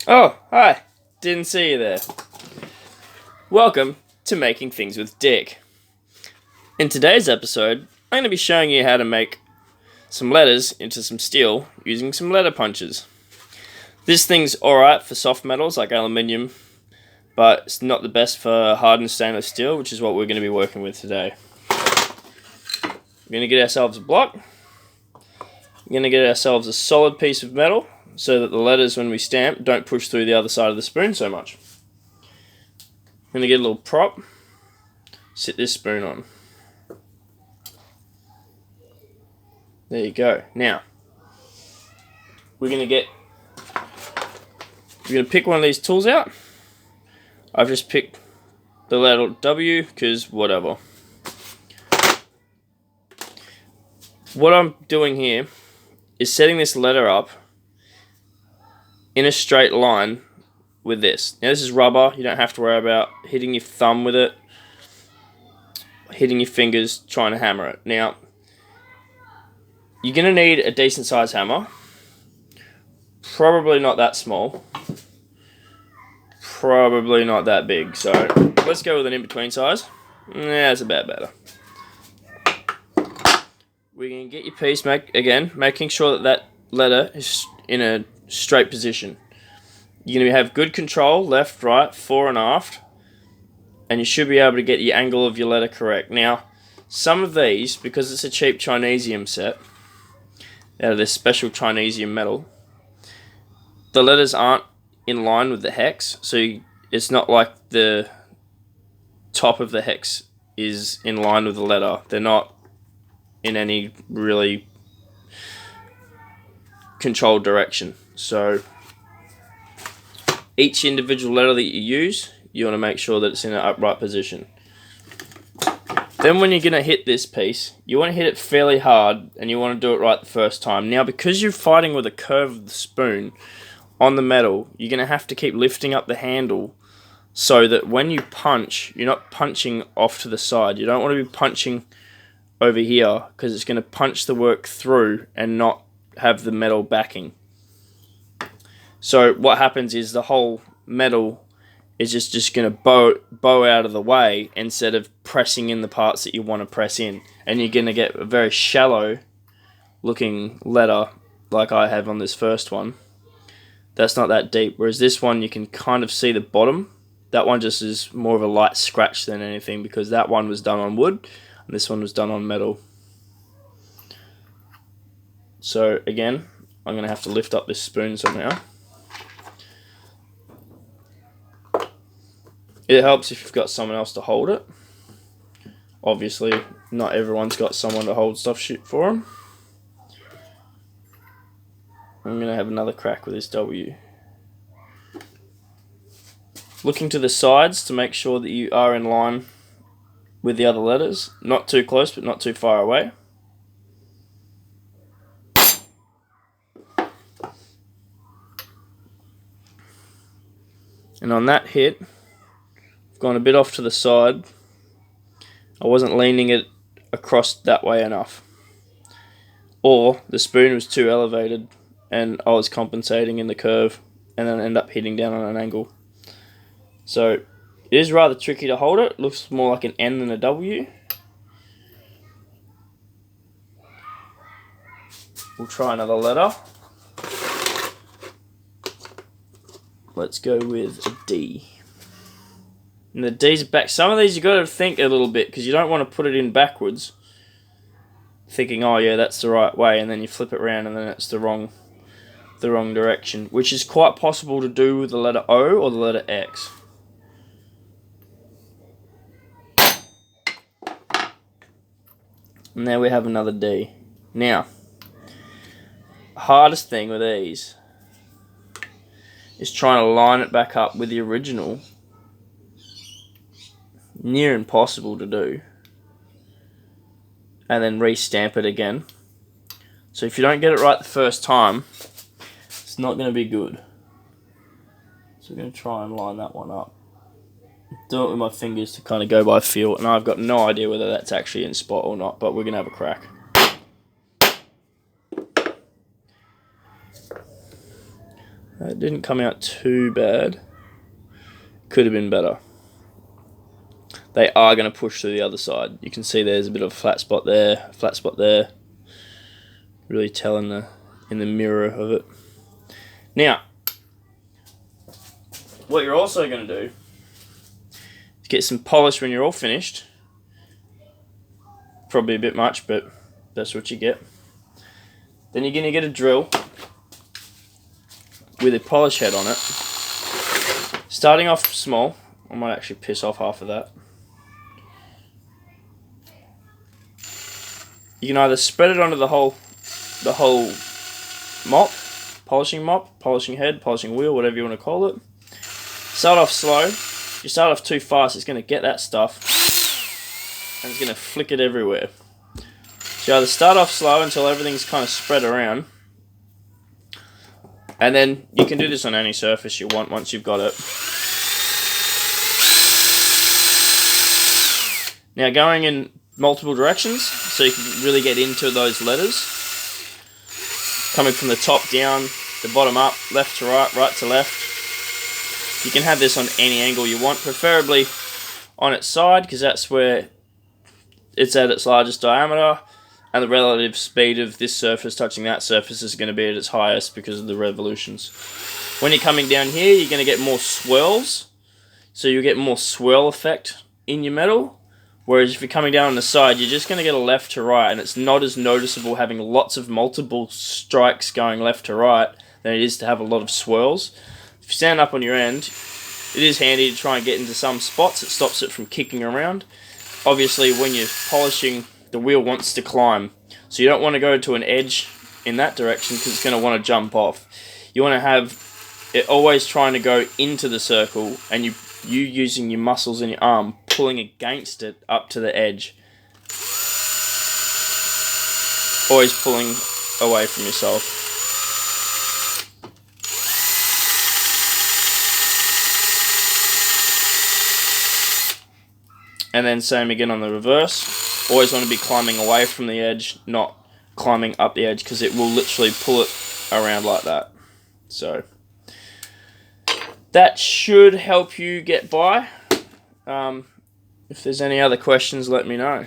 Oh, hi. Didn't see you there. Welcome to Making Things with Dick. In today's episode, I'm going to be showing you how to make some letters into some steel using some letter punches. This thing's alright for soft metals like aluminium, but it's not the best for hardened stainless steel, which is what we're going to be working with today. We're going to get ourselves a block. We're going to get ourselves a solid piece of metal so that the letters, when we stamp, don't push through the other side of the spoon so much. I'm going to get a little prop, sit this spoon on. There you go. Now, we're going to pick one of these tools out. I've just picked the letter W because whatever. What I'm doing here is setting this letter up in a straight line with this. Now this is rubber, you don't have to worry about hitting your thumb with it, hitting your fingers trying to hammer it. Now, you're going to need a decent size hammer, probably not that small, probably not that big, so let's go with an in-between size. That's about better. We're going to get your piece, making sure that letter is in a straight position. You're going to have good control, left, right, fore and aft, and you should be able to get the angle of your letter correct. Now, some of these, because it's a cheap Chinesium set, out of this special Chinesium metal, the letters aren't in line with the hex, so it's not like the top of the hex is in line with the letter. They're not in any really controlled direction. So each individual letter that you use, you want to make sure that it's in an upright position. Then when you're going to hit this piece, you want to hit it fairly hard and you want to do it right the first time. Now, because you're fighting with a curve of the spoon on the metal, you're going to have to keep lifting up the handle so that when you punch, you're not punching off to the side. You don't want to be punching over here because it's going to punch the work through and not have the metal backing. So what happens is the whole metal is just going to bow out of the way instead of pressing in the parts that you want to press in. And you're going to get a very shallow looking letter like I have on this first one. That's not that deep. Whereas this one, you can kind of see the bottom. That one just is more of a light scratch than anything because that one was done on wood and this one was done on metal. So again, I'm going to have to lift up this spoon somehow. It helps if you've got someone else to hold it. Obviously, not everyone's got someone to hold stuff for them. I'm going to have another crack with this W. Looking to the sides to make sure that you are in line with the other letters. Not too close, but not too far away. And on that hit, I've gone a bit off to the side. I wasn't leaning it across that way enough. Or the spoon was too elevated and I was compensating in the curve and then end up hitting down on an angle. So it is rather tricky to hold it. It looks more like an N than a W. We'll try another letter. Let's go with a D. And the D's back. Some of these you got to think a little bit because you don't want to put it in backwards, thinking, oh yeah, that's the right way, and then you flip it around and then it's the wrong direction, which is quite possible to do with the letter O or the letter X. And there we have another D. Now, hardest thing with these is trying to line it back up with the original. Near impossible to do. And then re-stamp it again. So if you don't get it right the first time, it's not going to be good. So we're going to try and line that one up. Do it with my fingers to kind of go by feel, and I've got no idea whether that's actually in spot or not, but we're going to have a crack. It didn't come out too bad. Could have been better. They are going to push to the other side. You can see there's a bit of a flat spot there, a flat spot there. Really tell in the mirror of it. Now, what you're also going to do is get some polish when you're all finished. Probably a bit much, but that's what you get. Then you're going to get a drill with a polish head on it. Starting off small. I might actually piss off half of that. You can either spread it onto the whole mop, polishing head, polishing wheel, whatever you want to call it. Start off slow. If you start off too fast, it's going to get that stuff and it's going to flick it everywhere. So you either start off slow until everything's kind of spread around, and then you can do this on any surface you want once you've got it. Now going in multiple directions, so you can really get into those letters. Coming from the top down, the bottom up, left to right, right to left. You can have this on any angle you want, preferably on its side, because that's where it's at its largest diameter, and the relative speed of this surface touching that surface is going to be at its highest because of the revolutions. When you're coming down here, you're going to get more swirls, so you get more swirl effect in your metal. Whereas if you're coming down on the side, you're just going to get a left to right, and it's not as noticeable having lots of multiple strikes going left to right than it is to have a lot of swirls. If you stand up on your end, it is handy to try and get into some spots. It stops it from kicking around. Obviously, when you're polishing, the wheel wants to climb, so you don't want to go to an edge in that direction because it's going to want to jump off. You want to have it always trying to go into the circle, and you using your muscles in your arm pulling against it up to the edge. Always pulling away from yourself. And then same again on the reverse. Always want to be climbing away from the edge, not climbing up the edge, because it will literally pull it around like that. So that should help you get by. If there's any other questions, let me know.